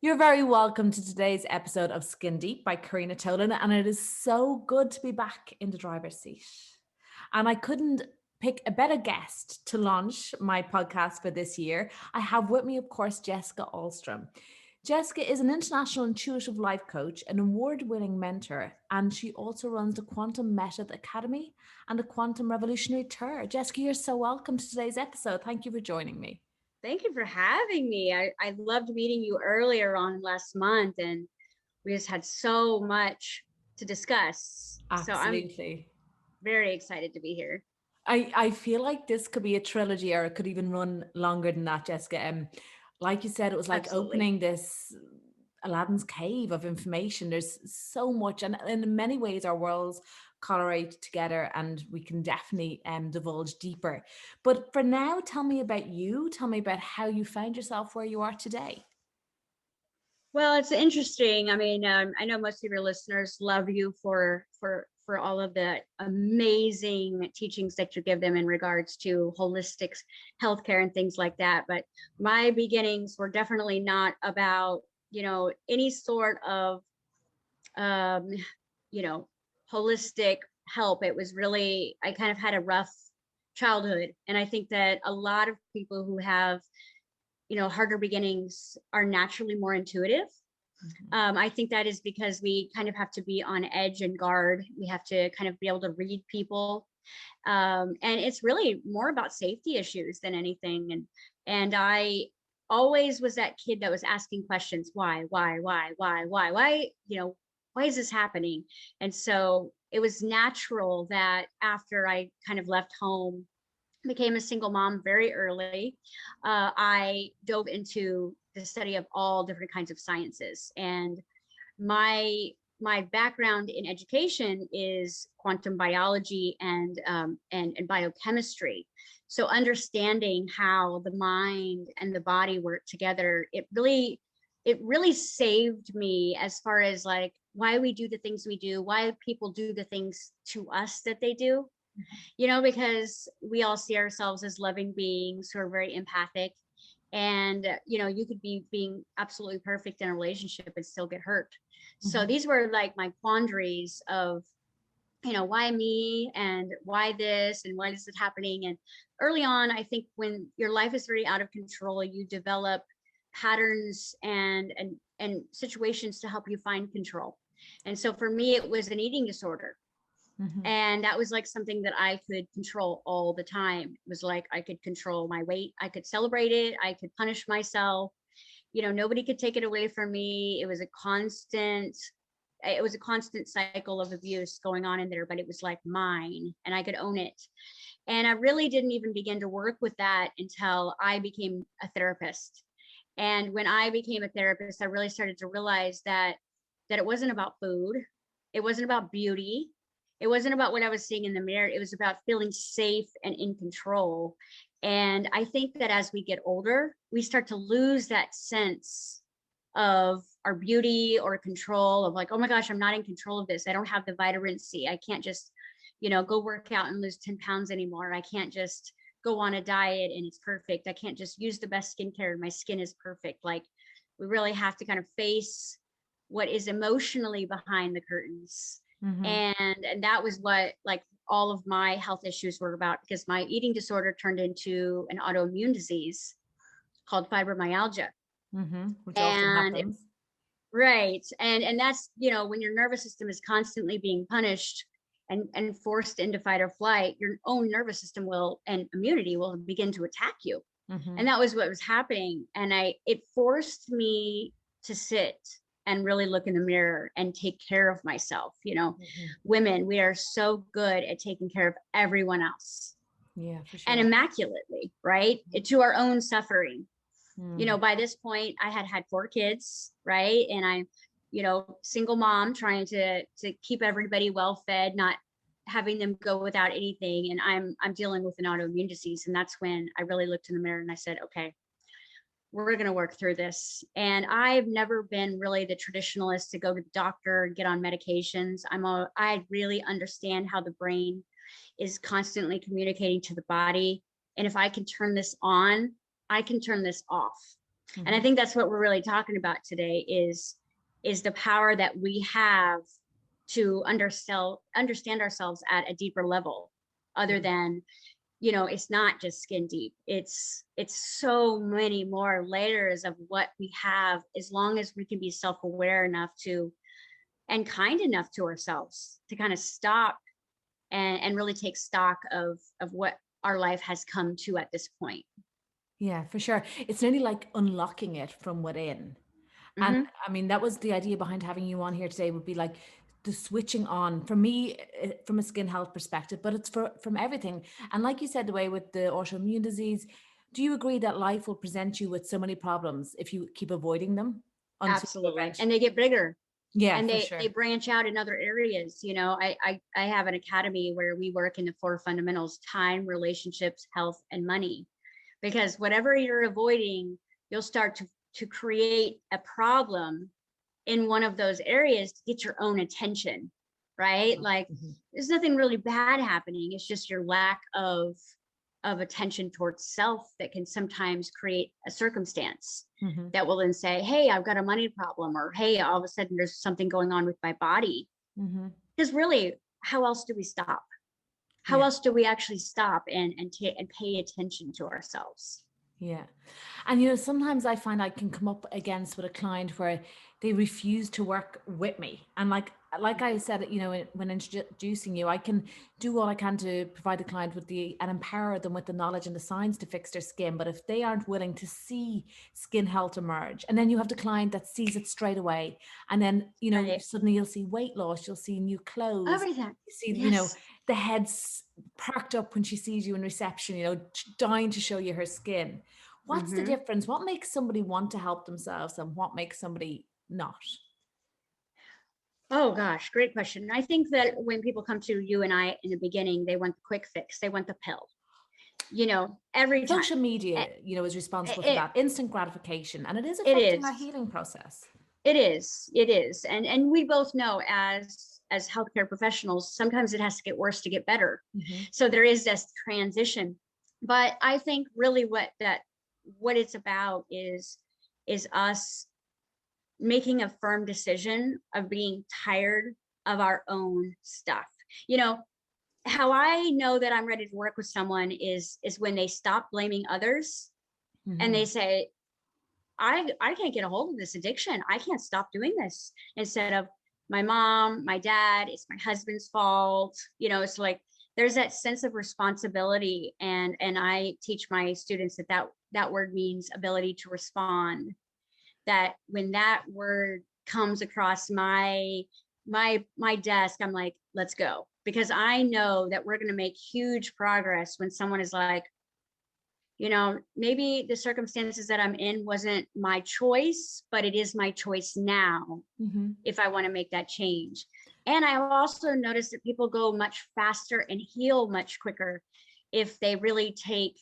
You're very welcome to today's episode of SkinDeep by Corinna Tolan, and it is so good to be back in the driver's seat. And I couldn't pick a better guest to launch my podcast for this year. I have with me, of course, Jessica Alstrom. Jessica is an international intuitive life coach, an award-winning mentor, and she also runs the Quantum Method Academy and the Quantum Revolutionary Tour. Jessica, you're so welcome to today's episode. Thank you for joining me. Thank you for having me. I loved meeting you earlier on last month, and we just had so much to discuss. Absolutely. So I'm very excited to be here. I feel like this could be a trilogy, or it could even run longer than that, Jessica. Like you said, it was like Absolutely. opening this Aladdin's cave of information. There's so much, and in many ways, our worlds correlate together, and we can definitely divulge deeper. But for now, tell me about you. Tell me about how you found yourself where you are today. Well, it's interesting. I mean, I know most of your listeners love you for all of the amazing teachings that you give them in regards to holistic healthcare and things like that. But my beginnings were definitely not about, any sort of, um, you know, holistic help. It was really, I kind of had a rough childhood. And I think that a lot of people who have, harder beginnings are naturally more intuitive. I think that is because we kind of have to be on edge and guard. We have to kind of be able to read people. And it's really more about safety issues than anything. And I always was that kid that was asking questions. Why, why is this happening? And so it was natural that after I kind of left home, became a single mom very early, I dove into the study of all different kinds of sciences. And my background in education is quantum biology and biochemistry. So understanding how the mind and the body work together, it really saved me as far as like why we do the things we do, why people do the things to us that they do. Because we all see ourselves as loving beings who are very empathic. And, you could be being absolutely perfect in a relationship and still get hurt. So these were like my quandaries of, why me and why this and why is it happening? And early on, I think when your life is very out of control, you develop patterns and situations to help you find control. And so for me, it was an eating disorder. And that was like something that I could control all the time. It was like I could control my weight. I could celebrate it. I could punish myself. Nobody could take it away from me. It was a constant cycle of abuse going on in there, but it was like mine and I could own it. And I really didn't even begin to work with that until I became a therapist. And when I became a therapist, I really started to realize that it wasn't about food. It wasn't about beauty. It wasn't about what I was seeing in the mirror. It was about feeling safe and in control. And I think that as we get older, we start to lose that sense of our beauty or control of like, oh my gosh, I'm not in control of this. I don't have the vitamin C. I can't just, go work out and lose 10 pounds anymore. I can't just go on a diet and it's perfect. I can't just use the best skincare and my skin is perfect. Like we really have to kind of face what is emotionally behind the curtains. And that was what like all of my health issues were about, because my eating disorder turned into an autoimmune disease called fibromyalgia. Which often And happens. right. And that's, when your nervous system is constantly being punished and forced into fight or flight, your own nervous system and immunity will begin to attack you. And that was what was happening. And it forced me to sit and really look in the mirror and take care of myself. Women, we are so good at taking care of everyone else. Yeah, for sure. And immaculately, right? To our own suffering. By this point, I had 4 kids, right? And I'm, single mom trying to keep everybody well fed, not having them go without anything. And I'm dealing with an autoimmune disease. And that's when I really looked in the mirror and I said, okay, we're going to work through this. And I've never been really the traditionalist to go to the doctor and get on medications. I really understand how the brain is constantly communicating to the body. And if I can turn this on, I can turn this off. And I think that's what we're really talking about today is the power that we have to understand ourselves at a deeper level, other than, it's not just skin deep. It's so many more layers of what we have, as long as we can be self-aware enough to, and kind enough to ourselves to kind of stop and really take stock of what our life has come to at this point. Yeah, for sure. It's nearly like unlocking it from within. And I mean, that was the idea behind having you on here today, would be like the switching on for me from a skin health perspective, but it's from everything. And like you said, the way with the autoimmune disease, do you agree that life will present you with so many problems if you keep avoiding them until you Absolutely. eventually? And they get bigger, Yeah, and for they sure. branch out in other areas. I have an academy where we work in the 4 fundamentals: time, relationships, health, and money. Because whatever you're avoiding, you'll start to create a problem in one of those areas to get your own attention, right? Like, there's nothing really bad happening. It's just your lack of attention towards self that can sometimes create a circumstance that will then say, hey, I've got a money problem, or hey, all of a sudden there's something going on with my body. Because really, how else do we stop? How else do we actually stop and pay attention to ourselves? Yeah. And sometimes I find I can come up against with a client where they refuse to work with me. And like I said, when introducing you, I can do all I can to provide the client with and empower them with the knowledge and the science to fix their skin. But if they aren't willing to see skin health emerge, and then you have the client that sees it straight away, and then, Right. suddenly you'll see weight loss, you'll see new clothes, Everything. you see, Yes. the head's perked up when she sees you in reception, dying to show you her skin. What's the difference? What makes somebody want to help themselves and what makes somebody not? Oh gosh, great question. I think that when people come to you and I in the beginning, they want the quick fix. They want the pill, every time. Social media, is responsible for It, that instant gratification, and it is it affecting our is. healing process. It is. It is. And we both know as healthcare professionals, sometimes it has to get worse to get better. So there is this transition. But I think really what it's about is us making a firm decision of being tired of our own stuff. How I know that I'm ready to work with someone is when they stop blaming others and they say, I can't get a hold of this addiction. I can't stop doing this. Instead of my mom, my dad, it's my husband's fault. It's like there's that sense of responsibility. And I teach my students that word means ability to respond. That when that word comes across my desk, I'm like, let's go. Because I know that we're going to make huge progress when someone is like, maybe the circumstances that I'm in wasn't my choice, but it is my choice now if I want to make that change. And I also noticed that people go much faster and heal much quicker if they really take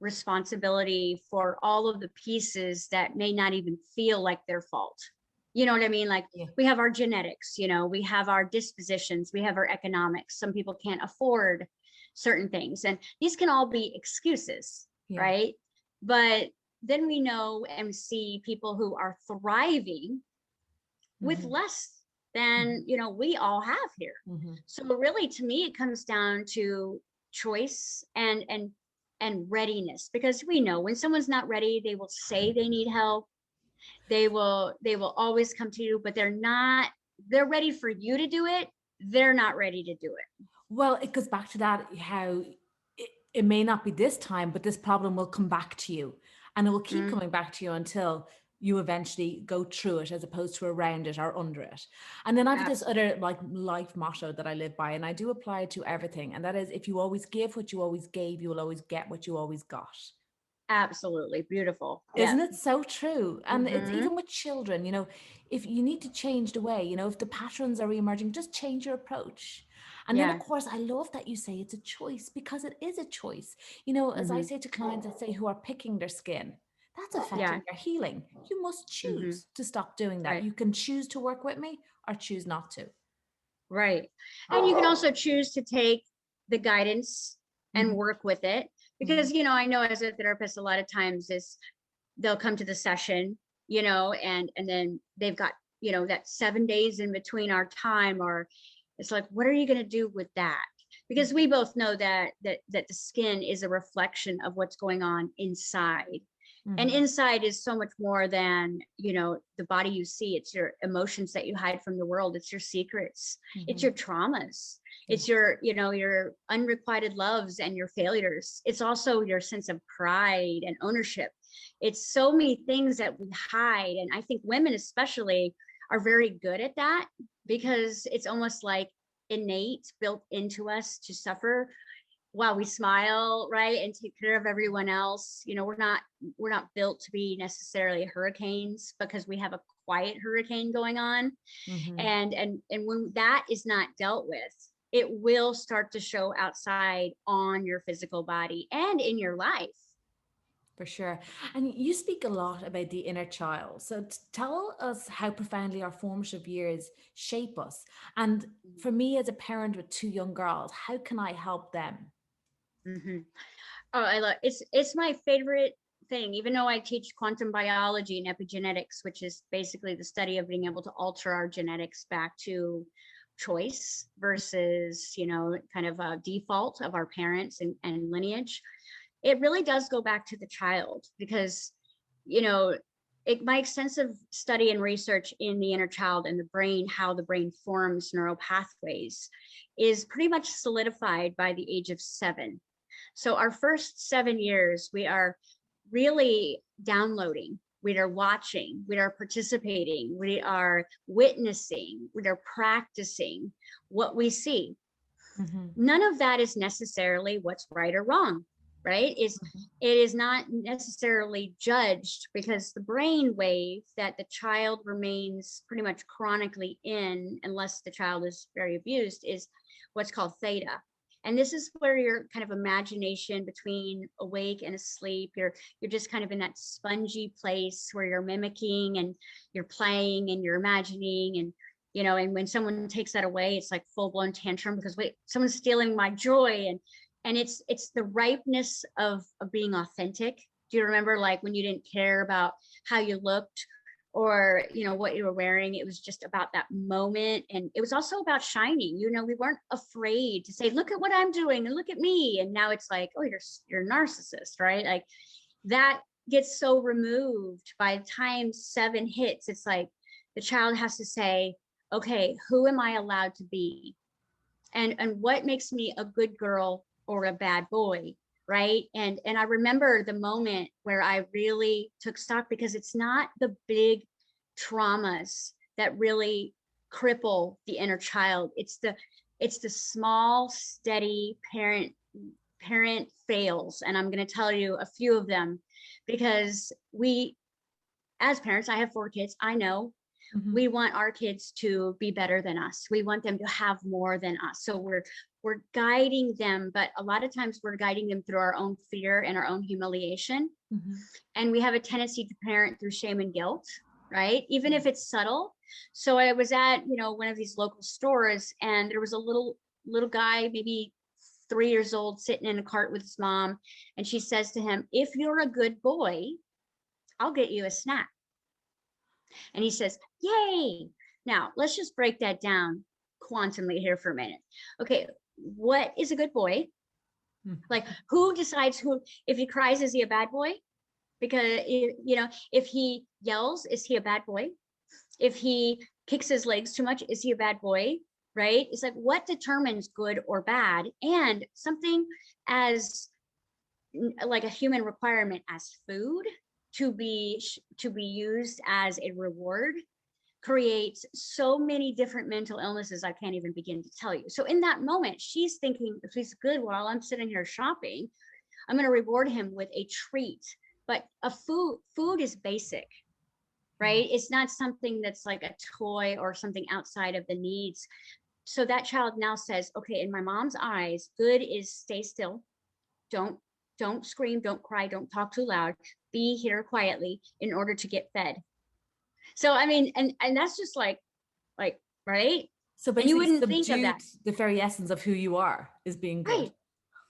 responsibility for all of the pieces that may not even feel like their fault. You know what I mean? Like we have our genetics, we have our dispositions, we have our economics. Some people can't afford certain things, and these can all be excuses, right? But then we know and see people who are thriving with less than we all have here. So really, to me, it comes down to choice and readiness, because we know when someone's not ready, they will say they need help. They will always come to you, but they're ready for you to do it. They're not ready to do it. Well, it goes back to that, how it may not be this time, but this problem will come back to you, and it will keep coming back to you until you eventually go through it, as opposed to around it or under it. And then I have this other life motto that I live by, and I do apply it to everything. And that is, if you always give what you always gave, you will always get what you always got. Absolutely. Beautiful. Isn't it so true? And it's even with children, if you need to change the way, if the patterns are reemerging, just change your approach. And then, of course, I love that you say it's a choice, because it is a choice. As I say to clients, I say, who are picking their skin, that's affecting their healing. You must choose to stop doing that. Right. You can choose to work with me or choose not to. Right. And you can also choose to take the guidance and work with it. Because, I know as a therapist, a lot of times they'll come to the session, and then they've got, that 7 days in between our time, or it's like, what are you going to do with that? Because we both know that the skin is a reflection of what's going on inside. And inside is so much more than, the body you see. It's your emotions that you hide from the world. It's your secrets. It's your traumas. It's your, your unrequited loves and your failures. It's also your sense of pride and ownership. It's so many things that we hide. And I think women especially are very good at that, because it's almost like innate, built into us to suffer while we smile, right, and take care of everyone else. We're not built to be necessarily hurricanes, because we have a quiet hurricane going on. And when that is not dealt with, it will start to show outside on your physical body and in your life. For sure. And you speak a lot about the inner child. So tell us how profoundly our formative years shape us. And for me, as a parent with 2 young girls, how can I help them? Oh, I love it's my favorite thing, even though I teach quantum biology and epigenetics, which is basically the study of being able to alter our genetics back to choice versus, kind of a default of our parents and lineage. It really does go back to the child, because, my extensive study and research in the inner child and the brain, how the brain forms neural pathways, is pretty much solidified by the age of 7. So our first 7 years, we are really downloading, we are watching, we are participating, we are witnessing, we are practicing what we see. None of that is necessarily what's right or wrong, right? It is not necessarily judged, because the brain wave that the child remains pretty much chronically in, unless the child is very abused, is what's called theta. And this is where your kind of imagination between awake and asleep, you're just kind of in that spongy place where you're mimicking and you're playing and you're imagining, and and when someone takes that away, it's like full-blown tantrum, because wait, someone's stealing my joy. And it's the ripeness of being authentic. Do you remember, like, when you didn't care about how you looked or what you were wearing? It was just about that moment. And it was also about shining. We weren't afraid to say, look at what I'm doing and look at me. And now it's like, oh, you're a narcissist, right? Like, that gets so removed. By the time 7 hits, it's like the child has to say, okay, who am I allowed to be, and what makes me a good girl or a bad boy, right? And I remember the moment where I really took stock, because it's not the big traumas that really cripple the inner child. It's the small, steady parent fails. And I'm going to tell you a few of them, because we, as parents, I have 4 kids. I know we want our kids to be better than us. We want them to have more than us. So we're guiding them, but a lot of times we're guiding them through our own fear and our own humiliation. And we have a tendency to parent through shame and guilt, right? Even if it's subtle. So I was at, one of these local stores, and there was a little guy, maybe 3 years old, sitting in a cart with his mom. And she says to him, if you're a good boy, I'll get you a snack. And he says, yay. Now, let's just break that down quantumly here for a minute. Okay, what is a good boy? Like, who decides who? If he cries, is he a bad boy? Because, if he yells, is he a bad boy? If he kicks his legs too much, is he a bad boy? Right? It's like, what determines good or bad? And something as like a human requirement as food to be used as a reward creates so many different mental illnesses I can't even begin to tell you. So in that moment, she's thinking, if he's good while I'm sitting here shopping, I'm going to reward him with a treat. But food is basic, right? It's not something that's like a toy or something outside of the needs. So that child now says, okay, in my mom's eyes, good is stay still. Don't scream, don't cry, don't talk too loud. Be here quietly in order to get fed. So, I mean, and that's just like, right? So basically, and you wouldn't think of that. The very essence of who you are is being good. Right.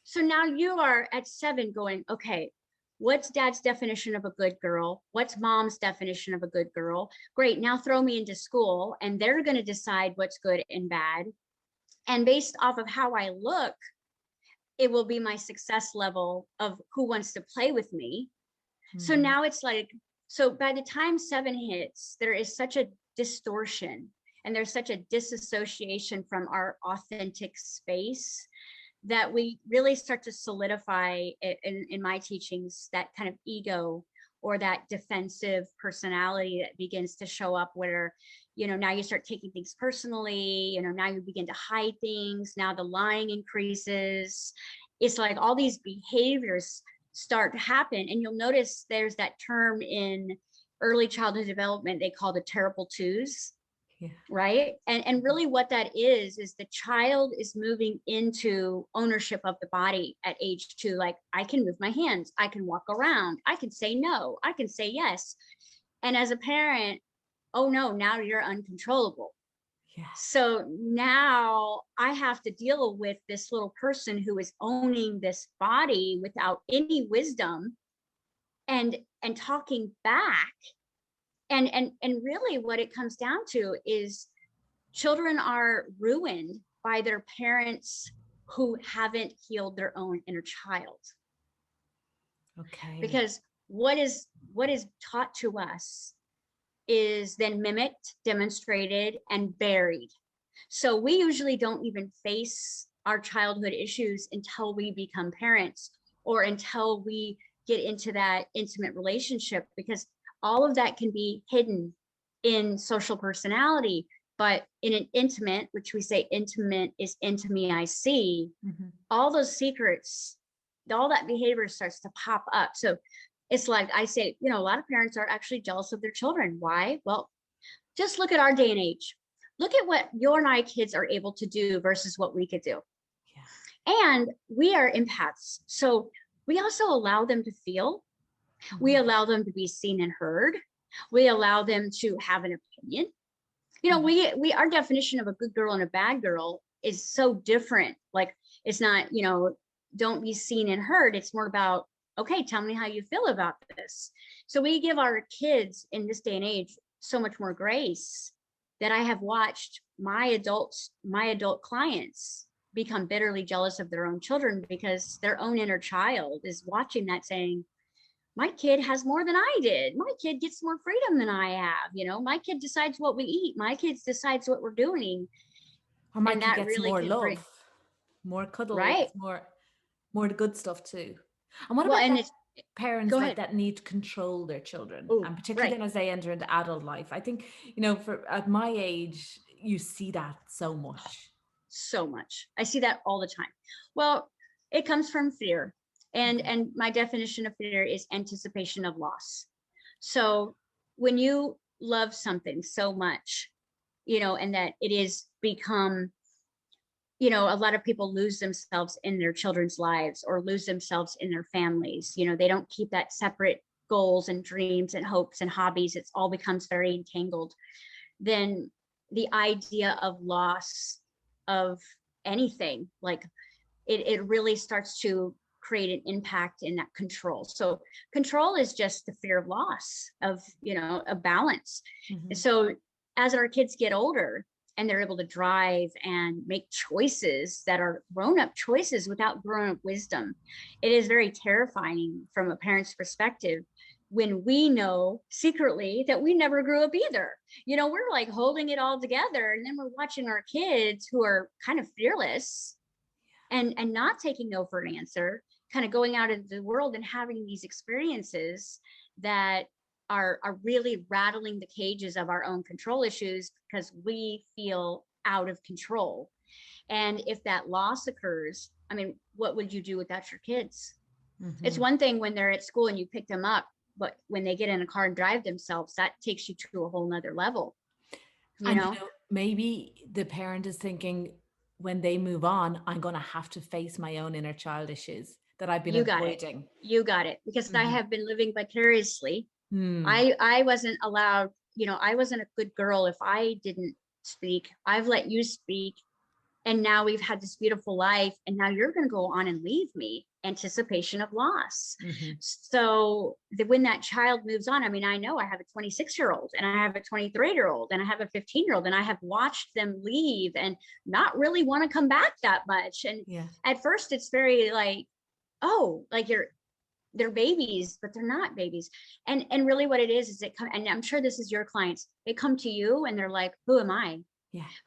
So now you are at 7 going, okay, What's dad's definition of a good girl? What's mom's definition of a good girl? Great. Now throw me into school and they're going to decide what's good and bad. And based off of how I look, it will be my success level of who wants to play with me. So now it's like, so by the time 7 hits, there is such a distortion and there's such a disassociation from our authentic space that we really start to solidify in my teachings, that kind of ego or that defensive personality that begins to show up where, now you start taking things personally, now you begin to hide things. Now the lying increases. It's like all these behaviors start to happen. And you'll notice there's that term in early childhood development they call the terrible twos. Yeah. Right. And really what that is the child is moving into ownership of the body at age 2. Like, I can move my hands, I can walk around, I can say no, I can say yes. And as a parent, oh no, now you're uncontrollable. Yeah. So now I have to deal with this little person who is owning this body without any wisdom and talking back. And really what it comes down to is children are ruined by their parents who haven't healed their own inner child. Okay. Because what is taught to us is then mimicked, demonstrated, and buried. So we usually don't even face our childhood issues until we become parents or until we get into that intimate relationship, because all of that can be hidden in social personality, but in an intimate, which we say intimate is into me, I see, all those secrets, all that behavior starts to pop up. So it's like I say, a lot of parents are actually jealous of their children. Why? Well, just look at our day and age. Look at what your and I kids are able to do versus what we could do. Yeah. And we are empaths. So we also allow them to feel. We allow them to be seen and heard. We allow them to have an opinion. We our definition of a good girl and a bad girl is so different. Like, it's not, don't be seen and heard. It's more about, okay, tell me how you feel about this. So we give our kids in this day and age so much more grace that I have watched my adult clients become bitterly jealous of their own children because their own inner child is watching that saying, my kid has more than I did. My kid gets more freedom than I have. My kid decides what we eat. My kid decides what we're doing. Or my kid gets more love, more cuddles, right? More the good stuff too. And what about parents that need to control their children? Ooh, and particularly then as they enter into adult life. I think, for at my age, you see that so much. So much. I see that all the time. Well, it comes from fear. And my definition of fear is anticipation of loss. So when you love something so much, and that it is become, a lot of people lose themselves in their children's lives or lose themselves in their families. They don't keep that separate goals and dreams and hopes and hobbies. It all becomes very entangled. Then the idea of loss of anything, like it really starts to create an impact in that control. So control is just the fear of loss of, a balance. And so as our kids get older and they're able to drive and make choices that are grown-up choices without grown-up wisdom, it is very terrifying from a parent's perspective when we know secretly that we never grew up either. We're like holding it all together, and then we're watching our kids who are kind of fearless and not taking no for an answer, kind of going out into the world and having these experiences that are really rattling the cages of our own control issues because we feel out of control. And if that loss occurs, I mean, what would you do without your kids? It's one thing when they're at school and you pick them up, but when they get in a car and drive themselves, that takes you to a whole nother level. You know, maybe the parent is thinking, when they move on, I'm going to have to face my own inner child issues that I've been avoiding. You got it. Because I have been living vicariously. I wasn't allowed, I wasn't a good girl if I didn't speak. I've let you speak. And now we've had this beautiful life, and now you're going to go on and leave me. Anticipation of loss. So when that child moves on, I mean, I know I have a 26-year-old and I have a 23-year-old and I have a 15-year-old, and I have watched them leave and not really want to come back that much. And at first it's very like, oh, like they're babies, but they're not babies. And really what it is it come, and I'm sure this is your clients, they come to you and they're like, who am I?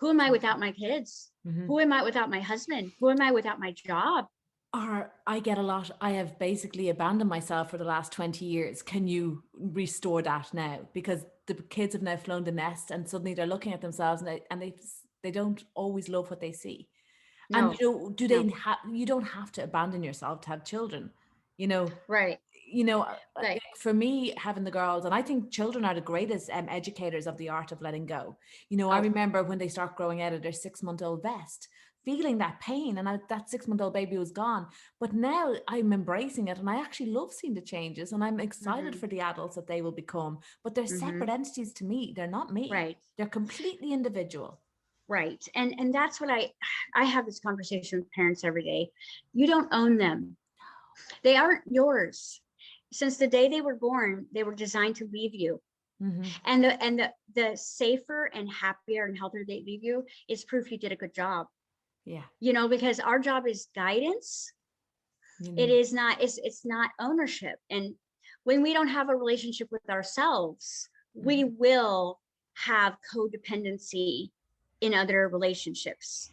Who am I without my kids? Who am I without my husband? Who am I without my job? Or I get a lot, I have basically abandoned myself for the last 20 years. Can you restore that now? Because the kids have now flown the nest, and suddenly they're looking at themselves and they don't always love what they see. No, And you don't have to abandon yourself to have children, right. Like for me, having the girls, and I think children are the greatest educators of the art of letting go. I remember when they start growing out of their 6-month-old vest, feeling that pain, and that 6-month-old baby was gone. But now I'm embracing it, and I actually love seeing the changes, and I'm excited for the adults that they will become. But they're separate entities to me. They're not me. Right. They're completely individual. Right. And that's what I have this conversation with parents every day. You don't own them. They aren't yours. Since the day they were born, they were designed to leave you. And the safer and happier and healthier they leave you is proof you did a good job. Because our job is guidance. It is not, it's not ownership. And when we don't have a relationship with ourselves, we will have codependency in other relationships.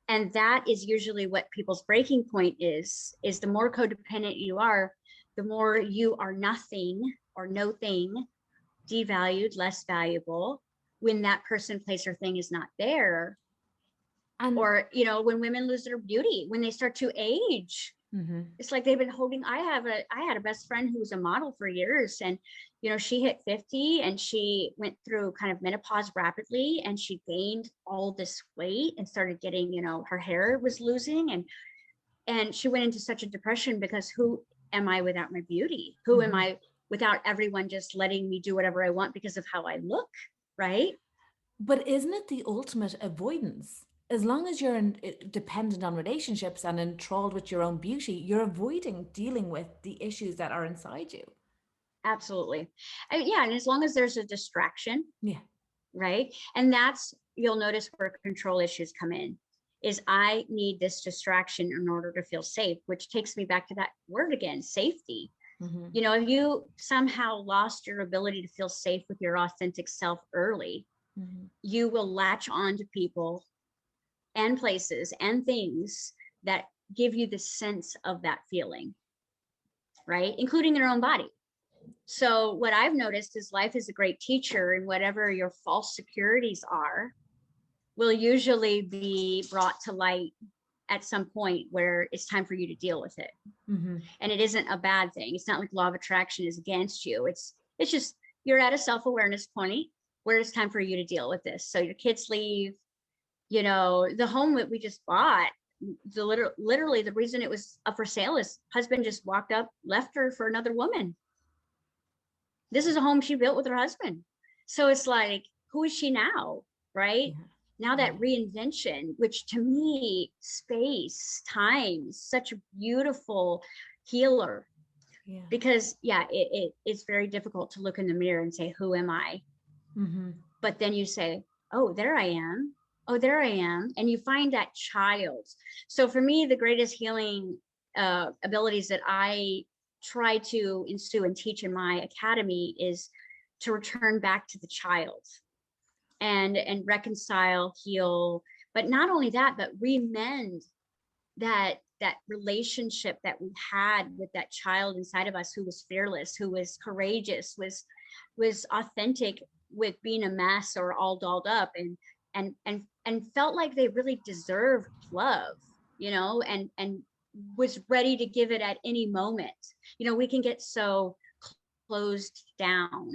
And that is usually what people's breaking point is the more codependent you are, the more you are nothing or no thing, devalued, less valuable, when that person, place, or thing is not there. Or, when women lose their beauty, when they start to age, it's like they've been holding. I had a best friend who was a model for years, and, she hit 50 and she went through kind of menopause rapidly, and she gained all this weight and started getting, her hair was losing, and she went into such a depression because who am I without my beauty? Who am I without everyone just letting me do whatever I want because of how I look, right? But isn't it the ultimate avoidance? As long as you're dependent on relationships and enthralled with your own beauty, you're avoiding dealing with the issues that are inside you. Absolutely. And as long as there's a distraction, right? And that's, you'll notice where control issues come in, is I need this distraction in order to feel safe, which takes me back to that word again, safety. If you somehow lost your ability to feel safe with your authentic self early, you will latch on to people and places and things that give you the sense of that feeling, right? Including your own body. So what I've noticed is life is a great teacher, and whatever your false securities are will usually be brought to light at some point where it's time for you to deal with it. And it isn't a bad thing. It's not like law of attraction is against you. It's just, you're at a self-awareness point where it's time for you to deal with this. So your kids leave, the home that we just bought, literally the reason it was up for sale is husband just walked up, left her for another woman. This is a home she built with her husband. So it's like, who is she now? Right? Now that reinvention, which to me, space, time is such a beautiful healer. Because it's very difficult to look in the mirror and say, who am I? But then you say, oh, there I am. Oh, there I am. And you find that child. So for me, the greatest healing abilities that I try to instill and teach in my academy is to return back to the child and reconcile, heal, but not only that, but remend that relationship that we had with that child inside of us, who was fearless, who was courageous, was authentic with being a mess or all dolled up, and felt like they really deserved love, and was ready to give it at any moment. We can get so closed down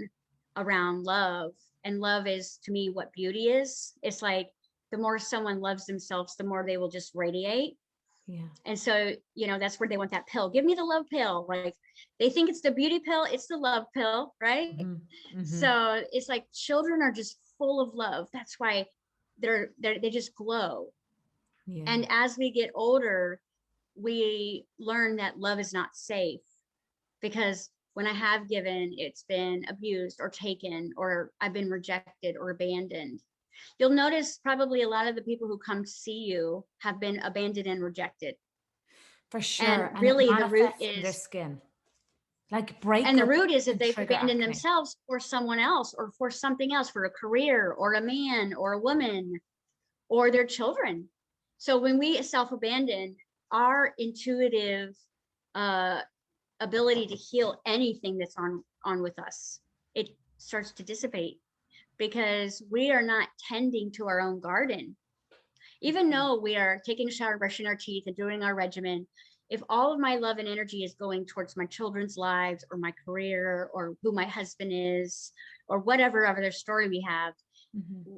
around love, and love is, to me, what beauty is. It's like the more someone loves themselves, the more they will just radiate. And so, that's where they want that pill. Give me the love pill. Like, they think it's the beauty pill, it's the love pill, right? So it's like children are just full of love. That's why they just glow. Yeah. And as we get older, we learn that love is not safe, because when I have given, it's been abused or taken, or I've been rejected or abandoned. You'll notice probably a lot of the people who come to see you have been abandoned and rejected. For And sure. And it really the root manifests in their is, skin. Like and the breakup root is that can they've trigger abandoned acne. themselves for someone else, or for something else, for a career or a man or a woman or their children. So when we self-abandon, our intuitive ability to heal anything that's on with us, it starts to dissipate, because we are not tending to our own garden. Even though we are taking a shower, brushing our teeth, and doing our regimen, if all of my love and energy is going towards my children's lives, or my career, or who my husband is, or whatever other story we have,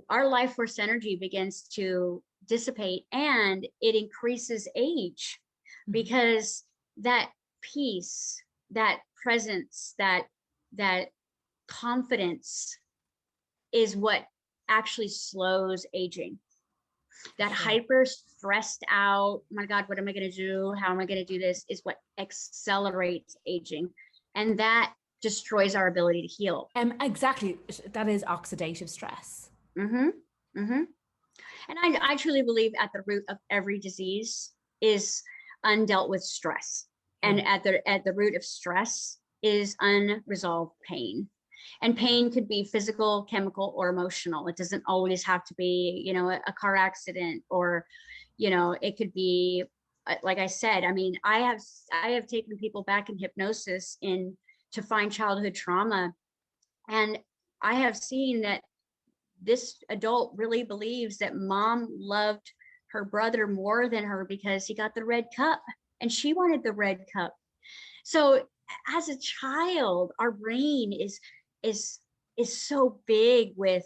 our life force energy begins to dissipate, and it increases age, because that peace, that presence, that confidence is what actually slows aging. That hyper stressed out, oh my God, what am I going to do? How am I going to do this? Is what accelerates aging. And that destroys our ability to heal. Exactly. That is oxidative stress. And I truly believe at the root of every disease is undealt with stress. And at the root of stress is unresolved pain. And pain could be physical, chemical, or emotional. It doesn't always have to be, you know, a car accident, or, you know, it could be, like I said, I mean, I have taken people back in hypnosis to find childhood trauma. And I have seen that this adult really believes that mom loved her brother more than her because he got the red cup and she wanted the red cup. So as a child, our brain is so big with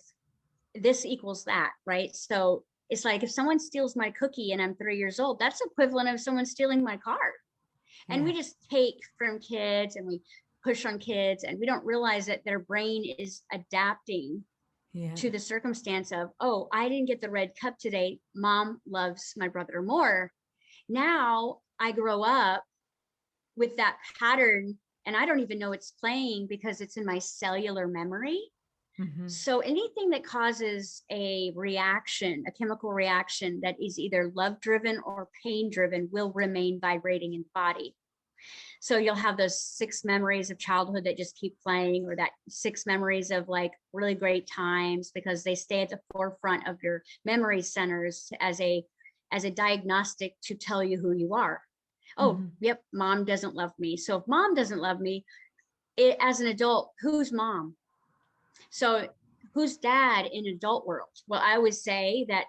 this equals that, right? So it's like if someone steals my cookie and I'm 3 years old, that's equivalent of someone stealing my car. And we just take from kids and we push on kids, and we don't realize that their brain is adapting to the circumstance of, oh, I didn't get the red cup today. Mom loves my brother more. Now I grow up with that pattern, and I don't even know it's playing because it's in my cellular memory. So anything that causes a reaction, a chemical reaction that is either love driven or pain driven, will remain vibrating in the body. So you'll have those 6 memories of childhood that just keep playing, or that 6 memories of like really great times, because they stay at the forefront of your memory centers as a diagnostic to tell you who you are. Oh, yep, mom doesn't love me. So if mom doesn't love me, as an adult, who's mom? So who's dad in adult world? Well, I always say that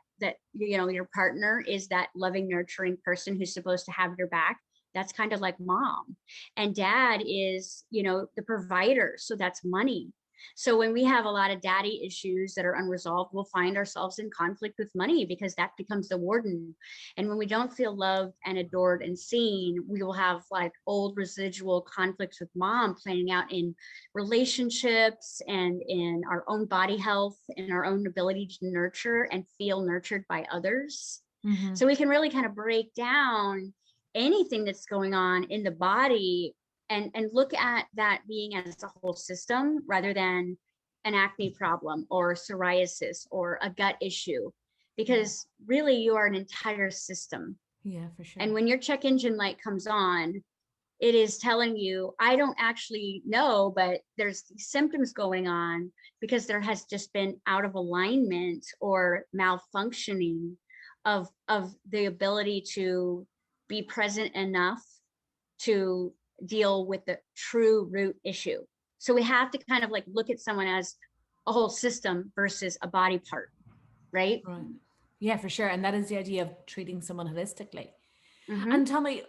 you know, your partner is that loving, nurturing person who's supposed to have your back. That's kind of like mom. And dad is, you know, the provider. So that's money. So when we have a lot of daddy issues that are unresolved, we'll find ourselves in conflict with money, because that becomes the warden. And when we don't feel loved and adored and seen, we will have like old residual conflicts with mom playing out in relationships and in our own body health and our own ability to nurture and feel nurtured by others. So we can really kind of break down anything that's going on in the body and look at that being as a whole system, rather than an acne problem or psoriasis or a gut issue, because really you are an entire system. Yeah, for sure. And when your check engine light comes on, it is telling you, I don't actually know, but there's symptoms going on because there has just been out of alignment or malfunctioning of the ability to be present enough to deal with the true root issue. So we have to kind of like look at someone as a whole system versus a body part, right? Right. Yeah, for sure. And that is the idea of treating someone holistically. And tell me,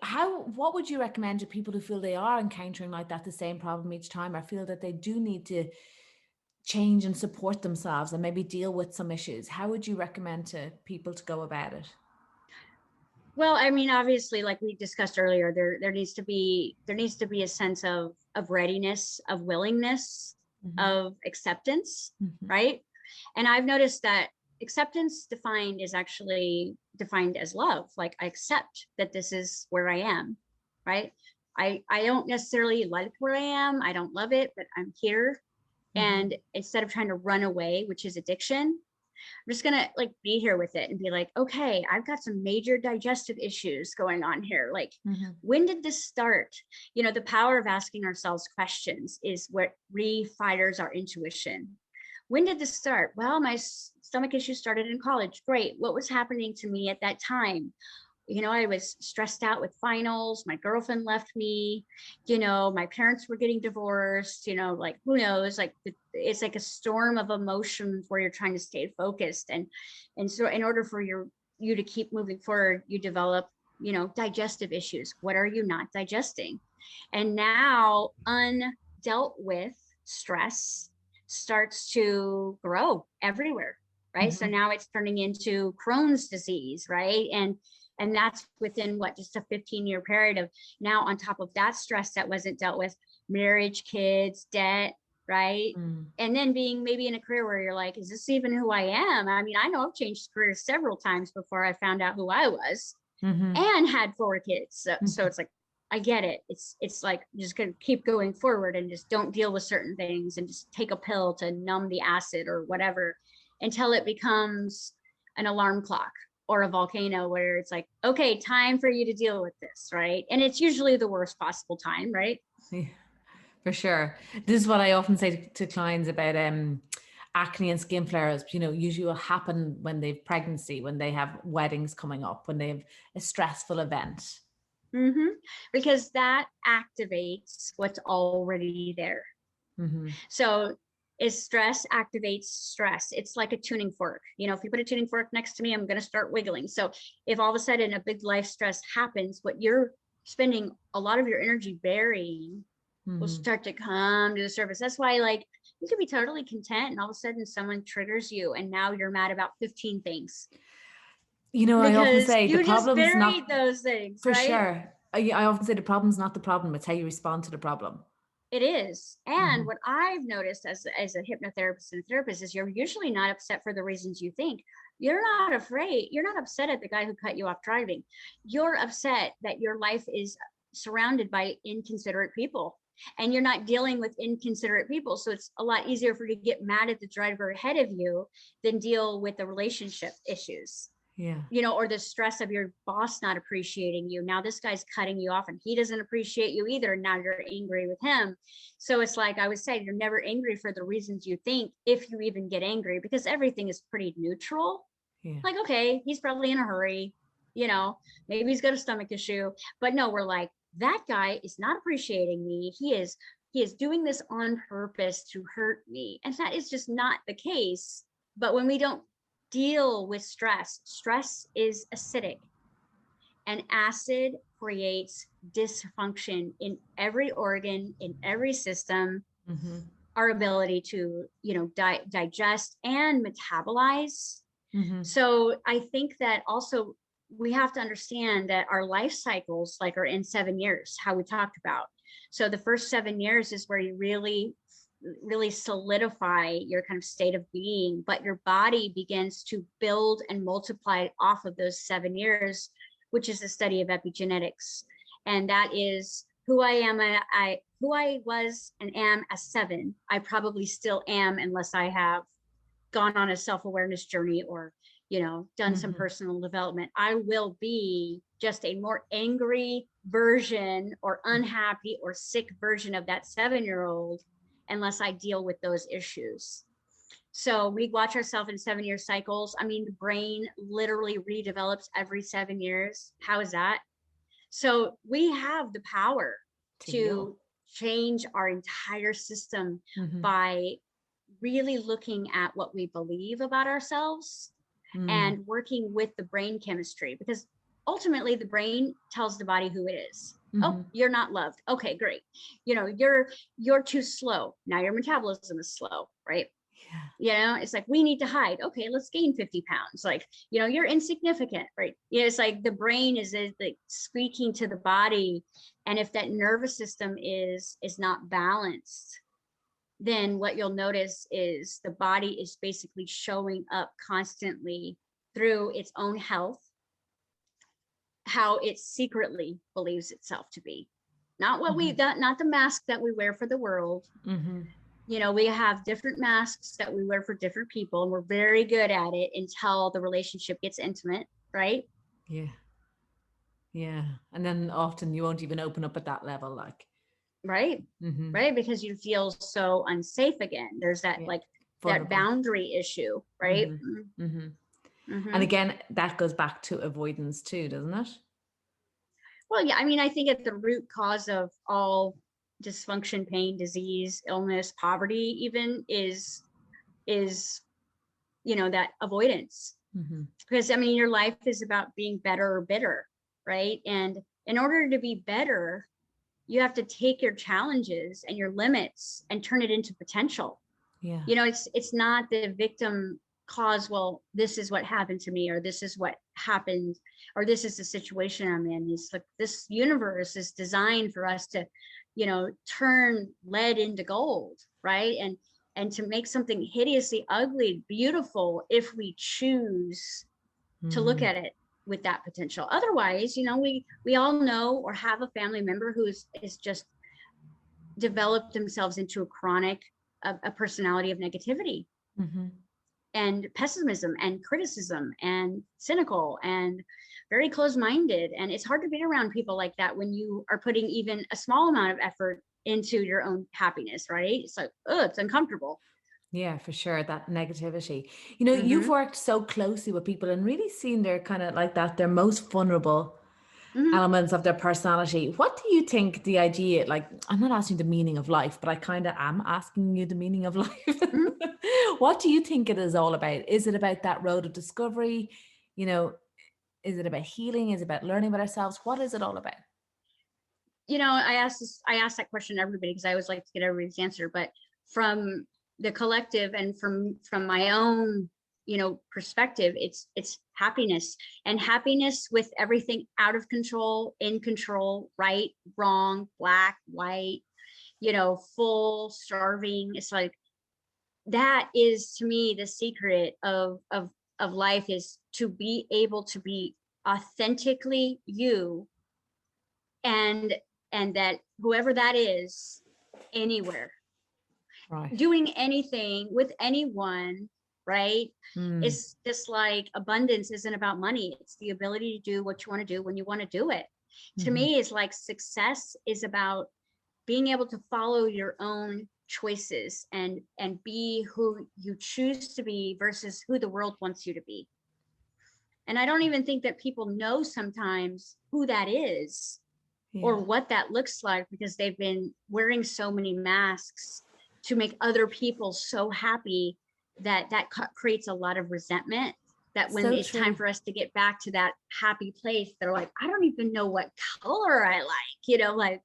what would you recommend to people who feel they are encountering like that, the same problem each time, or feel that they do need to change and support themselves and maybe deal with some issues? How would you recommend to people to go about it? Well, I mean, obviously, like we discussed earlier, there needs to be a sense of readiness, of willingness, of acceptance, right? And I've noticed that acceptance defined is actually defined as love. Like, I accept that this is where I am, right? I don't necessarily like where I am. I don't love it, but I'm here. And instead of trying to run away, which is addiction, I'm just gonna like be here with it and be like, okay, I've got some major digestive issues going on here. Like, when did this start? You know, the power of asking ourselves questions is what refires our intuition. When did this start? Well, my stomach issue started in college. Great. What was happening to me at that time? You know, I was stressed out with finals. My girlfriend left me. You know, my parents were getting divorced. You know, like, who knows? Like, it's like a storm of emotions where you're trying to stay focused. And so in order for you to keep moving forward, you develop, you know, digestive issues. What are you not digesting? And now undealt with stress starts to grow everywhere, right? So now it's turning into Crohn's disease, right? And that's within what, just a 15-year period of now, on top of that stress that wasn't dealt with, marriage, kids, debt, right? And then being maybe in a career where you're like, is this even who I am? I mean, I know I've changed careers several times before I found out who I was and had 4 kids. So it's like, I get it. It's like, just gonna keep going forward and just don't deal with certain things and just take a pill to numb the acid or whatever until it becomes an alarm clock or a volcano where it's like, okay, time for you to deal with this, right? And it's usually the worst possible time, right? Yeah, for sure. This is what I often say to clients about acne and skin flares. You know, usually will happen when they have pregnancy, when they have weddings coming up, when they have a stressful event. Because that activates what's already there. So is stress activates stress. It's like a tuning fork. You know, if you put a tuning fork next to me, I'm going to start wiggling. So if all of a sudden a big life stress happens, what you're spending a lot of your energy burying will start to come to the surface. That's why, like, you can be totally content and all of a sudden someone triggers you and now you're mad about 15 things. You know, I often Because say the you just problem's buried not, those things, for right? sure. I often say the problem's not the problem. It's how you respond to the problem. It is. And what I've noticed as a hypnotherapist and therapist is you're usually not upset for the reasons you think. You're not afraid. You're not upset at the guy who cut you off driving. You're upset that your life is surrounded by inconsiderate people and you're not dealing with inconsiderate people. So it's a lot easier for you to get mad at the driver ahead of you than deal with the relationship issues. Yeah. You know, or the stress of your boss not appreciating you. Now this guy's cutting you off and he doesn't appreciate you either. Now you're angry with him. So it's like I would say, you're never angry for the reasons you think, if you even get angry, because everything is pretty neutral. Yeah. Like, okay, he's probably in a hurry, you know, maybe he's got a stomach issue. But no, we're like, that guy is not appreciating me. He is doing this on purpose to hurt me. And that is just not the case. But when we don't deal with stress, stress is acidic, and acid creates dysfunction in every organ, in every system. Our ability to, you know, digest and metabolize. So I think that also we have to understand that our life cycles like are in 7 years, how we talked about. So the first 7 years is where you really solidify your kind of state of being, but your body begins to build and multiply off of those 7 years, which is the study of epigenetics. And that is who I am. Who I was and am at 7, I probably still am, unless I have gone on a self-awareness journey or, you know, done some personal development. I will be just a more angry version or unhappy or sick version of that 7-year-old unless I deal with those issues. So we watch ourselves in 7-year cycles. I mean, the brain literally redevelops every 7 years. How is that? So we have the power to change our entire system by really looking at what we believe about ourselves and working with the brain chemistry, because ultimately the brain tells the body who it is. Oh, you're not loved. Okay, great. You know, you're too slow. Now your metabolism is slow, right? You know, it's like, we need to hide. Okay, let's gain 50 pounds. Like, you know, you're insignificant, right? You know, it's like the brain is like speaking to the body. And if that nervous system is not balanced, then what you'll notice is the body is basically showing up constantly through its own health, how it secretly believes itself to be. Not what not the mask that we wear for the world. You know, we have different masks that we wear for different people, and we're very good at it until the relationship gets intimate, right? Yeah. Yeah. And then often you won't even open up at that level, like. Right. Right. Because you feel so unsafe again. There's that like that boundary issue, right? And again, that goes back to avoidance too, doesn't it? Well, yeah, I mean, I think at the root cause of all dysfunction, pain, disease, illness, poverty even is, you know, that avoidance. Because I mean, your life is about being better or bitter, right? And in order to be better, you have to take your challenges and your limits and turn it into potential. Yeah. You know, it's not the victim cause, well, this is what happened to me, or this is what happened, or this is the situation I'm in. It's like this universe is designed for us to, you know, turn lead into gold, right? And to make something hideously ugly beautiful if we choose to look at it with that potential. Otherwise, you know, we all know or have a family member who is just developed themselves into a chronic a personality of negativity and pessimism and criticism and cynical and very closed-minded. And it's hard to be around people like that when you are putting even a small amount of effort into your own happiness, right? It's like, oh, it's uncomfortable. Yeah, for sure. That negativity. You know, you've worked so closely with people and really seen their kind of like that, their most vulnerable elements of their personality. What do you think the idea, like, I'm not asking the meaning of life, but I kind of am asking you the meaning of life. What do you think it is all about? Is it about that road of discovery? You know, is it about healing? Is it about learning about ourselves? What is it all about? You know, I asked that question to everybody because I always like to get everybody's answer, but from the collective and from my own, you know, perspective, it's happiness, and happiness with everything out of control, in control, right, wrong, black, white, you know, full, starving. It's like, that is to me the secret of life, is to be able to be authentically you, and that whoever that is, anywhere, doing anything with anyone, right? It's just like abundance isn't about money. It's the ability to do what you want to do when you want to do it. To me, it's like success is about being able to follow your own choices and be who you choose to be versus who the world wants you to be. And I don't even think that people know sometimes who that is or what that looks like, because they've been wearing so many masks to make other people so happy that creates a lot of resentment, that when it's time for us to get back to that happy place, they're like, I don't even know what color I like, you know, like.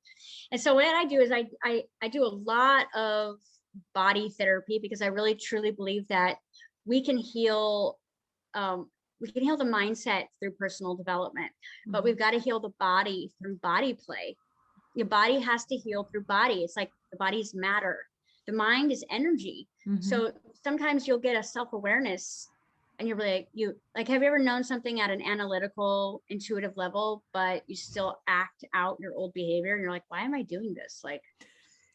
And so what I do is I do a lot of body therapy, because I really truly believe that we can heal the mindset through personal development, but we've got to heal the body through body play. Your body has to heal through body. It's like the body's matter. The mind is energy. So sometimes you'll get a self-awareness and you're like, have you ever known something at an analytical, intuitive level, but you still act out your old behavior? And you're like, why am I doing this? Like,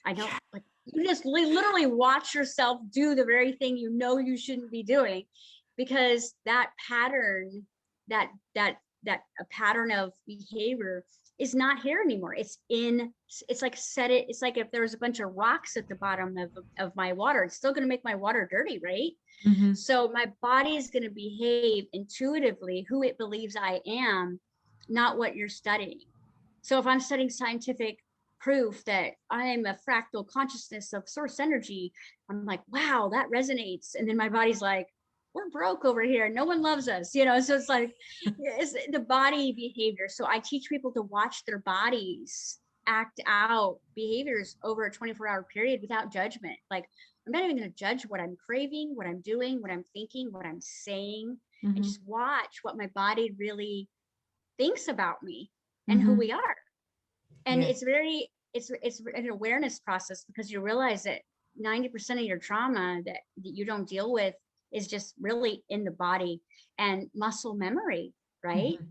I don't, like, you just literally watch yourself do the very thing you know you shouldn't be doing, because that pattern, that a pattern of behavior is not here anymore. It's like it's like if there was a bunch of rocks at the bottom of my water, it's still going to make my water dirty, right? So my body is going to behave intuitively who it believes I am, not what you're studying. So if I'm studying scientific proof that I am a fractal consciousness of source energy, I'm like, wow, that resonates. And then my body's like, we're broke over here. No one loves us, you know? So it's like, it's the body behavior. So I teach people to watch their bodies act out behaviors over a 24-hour period without judgment. Like, I'm not even going to judge what I'm craving, what I'm doing, what I'm thinking, what I'm saying, and just watch what my body really thinks about me and who we are. And it's an awareness process, because you realize that 90% of your trauma that you don't deal with is just really in the body and muscle memory, right? Mhm.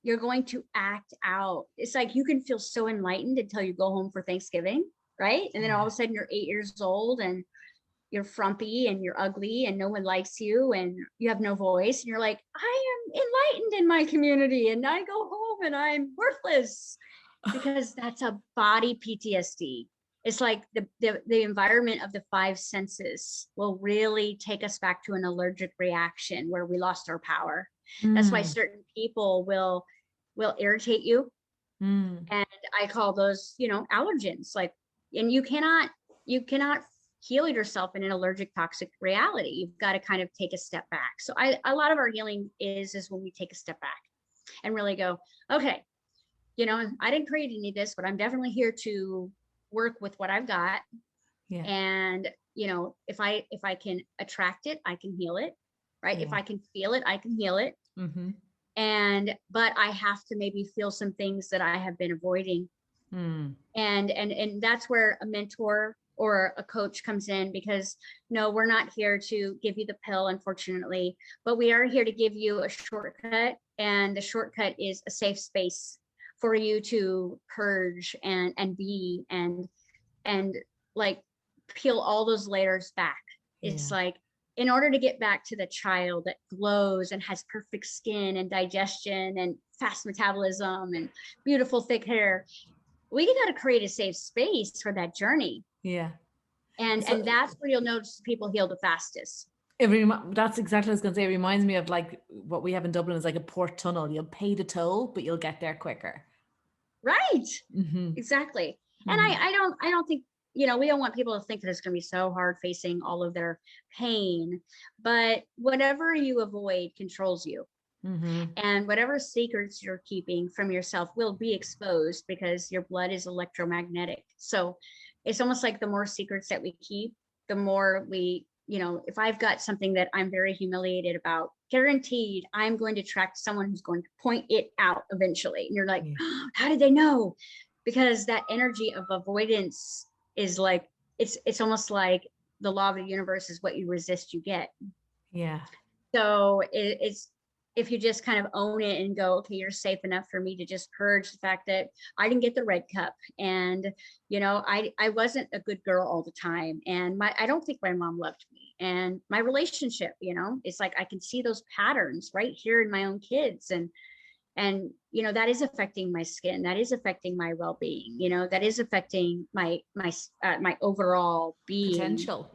You're going to act out. It's like you can feel so enlightened until you go home for Thanksgiving, right? And then all Yeah. of a sudden you're 8 years old and you're frumpy and you're ugly and no one likes you and you have no voice. And you're like, I am enlightened in my community and I go home and I'm worthless, because that's a body PTSD. It's like the environment of the five senses will really take us back to an allergic reaction where we lost our power. That's why Mm. certain people will irritate you. Mm. And I call those, allergens. Like, and you cannot heal yourself in an allergic toxic reality. You've got to kind of take a step back. So a lot of our healing is when we take a step back and really go, okay, I didn't create any of this, but I'm definitely here to work with what I've got. Yeah. And, if I can attract it, I can heal it, right? If Yeah. I can feel it, I can heal it. Mm-hmm. But I have to maybe feel some things that I have been avoiding. Mm. And that's where a mentor or a coach comes in, because no, we're not here to give you the pill, unfortunately, but we are here to give you a shortcut. And the shortcut is a safe space for you to purge and be and like peel all those layers back. It's Yeah. like, in order to get back to the child that glows and has perfect skin and digestion and fast metabolism and beautiful thick hair, we got to create a safe space for that journey. Yeah. And So that's where you'll notice people heal the fastest. that's exactly what I was going to say. It reminds me of like what we have in Dublin is like a port tunnel. You'll pay the toll, but you'll get there quicker. Right. Mm-hmm. Exactly. And Mm-hmm. I don't think, we don't want people to think that it's going to be so hard facing all of their pain, but whatever you avoid controls you. Mm-hmm. And whatever secrets you're keeping from yourself will be exposed, because your blood is electromagnetic. So it's almost like the more secrets that we keep, the more we, if I've got something that I'm very humiliated about, guaranteed I'm going to attract someone who's going to point it out eventually. And you're like, Yeah. oh, how did they know? Because that energy of avoidance is like, it's almost like the law of the universe is what you resist, you get. Yeah. So it's, if you just kind of own it and go, okay, you're safe enough for me to just purge the fact that I didn't get the red cup, and I wasn't a good girl all the time, and I don't think my mom loved me, and my relationship, it's like I can see those patterns right here in my own kids, and that is affecting my skin, that is affecting my well-being, that is affecting my overall being. Potential.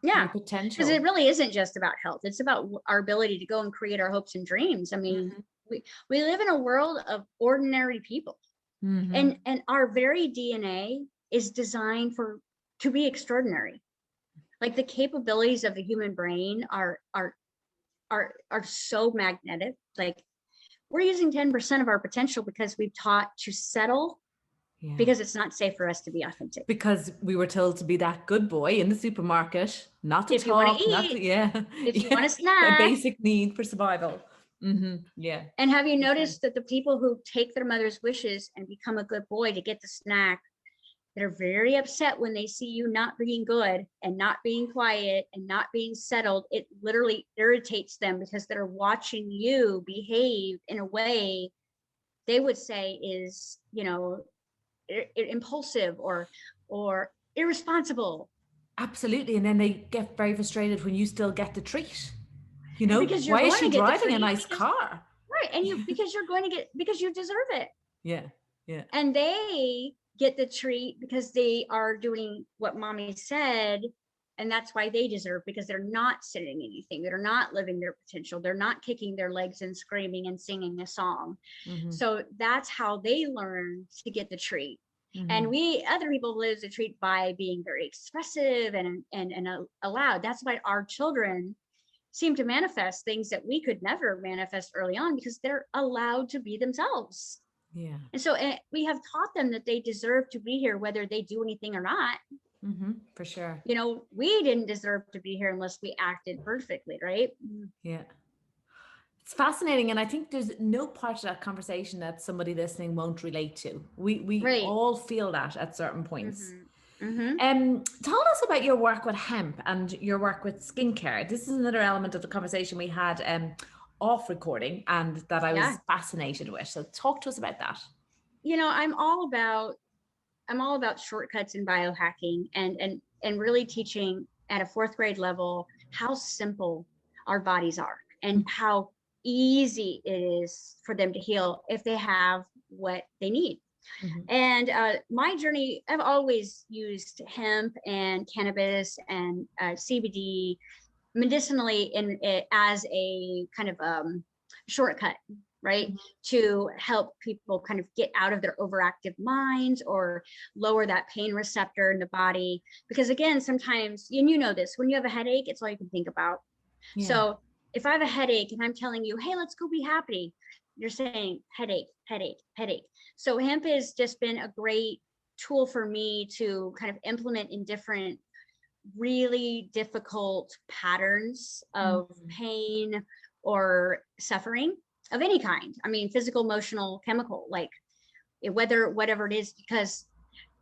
Your Yeah, because potential. it really isn't just about health. It's about our ability to go and create our hopes and dreams. I mean, Mm-hmm. we live in a world of ordinary people, Mm-hmm. and our very DNA is designed to be extraordinary. Like, the capabilities of the human brain are so magnetic. Like, we're using 10% of our potential because we've taught to settle, Yeah. because it's not safe for us to be authentic. Because we were told to be that good boy in the supermarket, not to If you want to talk, not to, eat, yeah, if you want yeah, to a snack. basic need for survival. Mm-hmm. Yeah. And have you For sure. noticed that the people who take their mother's wishes and become a good boy to get the snack, that are very upset when they see you not being good and not being quiet and not being settled, it literally irritates them, because they're watching you behave in a way they would say is, impulsive or irresponsible. Absolutely. And then they get very frustrated when you still get the treat. Because you're Why is going she to get the driving a treat, nice because car? right, and you because you're going to get, because you deserve it. Yeah. Yeah. And they get the treat because they are doing what mommy said, and that's why they deserve, because they're not sitting anything, they're not living their potential, they're not kicking their legs and screaming and singing a song. Mm-hmm. So that's how they learn to get the treat. Mm-hmm. And we other people lose the treat by being very expressive and allowed. That's why our children seem to manifest things that we could never manifest early on, because they're allowed to be themselves. Yeah. And so we have taught them that they deserve to be here, whether they do anything or not. Mm-hmm. For sure. We didn't deserve to be here unless we acted perfectly, right? Yeah. It's fascinating. And I think there's no part of that conversation that somebody listening won't relate to. We Right. all feel that at certain points. Mm-hmm. Mm-hmm. Tell us about your work with hemp and your work with skincare. This is another element of the conversation we had off recording and that I Yeah. was fascinated with. So talk to us about that. You know, I'm all about shortcuts in biohacking and really teaching at a fourth grade level how simple our bodies are and how easy it is for them to heal if they have what they need. Mm-hmm. And my journey, I've always used hemp and cannabis and CBD medicinally in it as a kind of shortcut, right? Mm-hmm. To help people kind of get out of their overactive minds or lower that pain receptor in the body. Because again, sometimes, and you know this, when you have a headache, it's all you can think about. Yeah. So if I have a headache and I'm telling you, hey, let's go be happy, you're saying headache, headache, headache. So hemp has just been a great tool for me to kind of implement in different really difficult patterns of pain or suffering of any kind. I mean, physical, emotional, chemical, like whatever it is, because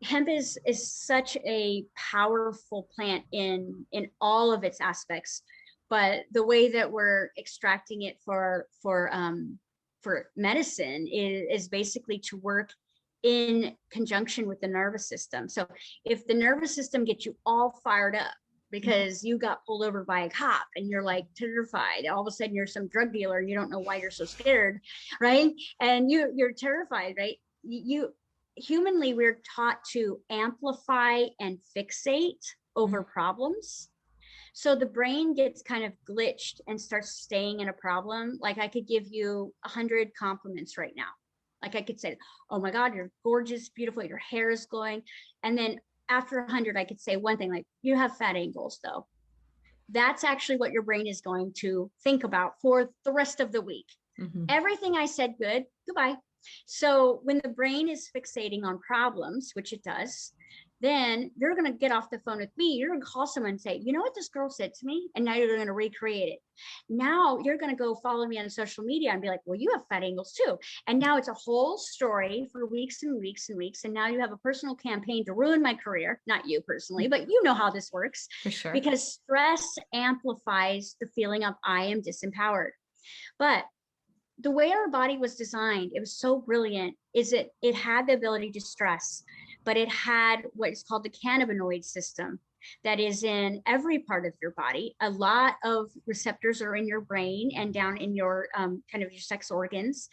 hemp is such a powerful plant in all of its aspects. But the way that we're extracting it for medicine is basically to work in conjunction with the nervous system. So if the nervous system gets you all fired up because you got pulled over by a cop and you're like terrified, all of a sudden you're some drug dealer and you don't know why you're so scared, right? And you're terrified, right? You humanly, we're taught to amplify and fixate over problems. So the brain gets kind of glitched and starts staying in a problem. Like I could give you 100 compliments right now. Like I could say, oh my God, you're gorgeous, beautiful, your hair is glowing. And then after 100, I could say one thing like, you have fat angles though. That's actually what your brain is going to think about for the rest of the week. Mm-hmm. Everything I said good, goodbye. So when the brain is fixating on problems, which it does, then you're going to get off the phone with me. You're going to call someone and say, you know what this girl said to me? And now you're going to recreate it. Now you're going to go follow me on social media and be like, well, you have fat angles too. And now it's a whole story for weeks and weeks and weeks. And now you have a personal campaign to ruin my career. Not you personally, but you know how this works. For sure. Because stress amplifies the feeling of I am disempowered. But the way our body was designed, it was so brilliant, is it had the ability to stress, but it had what is called the cannabinoid system that is in every part of your body. A lot of receptors are in your brain and down in your kind of your sex organs.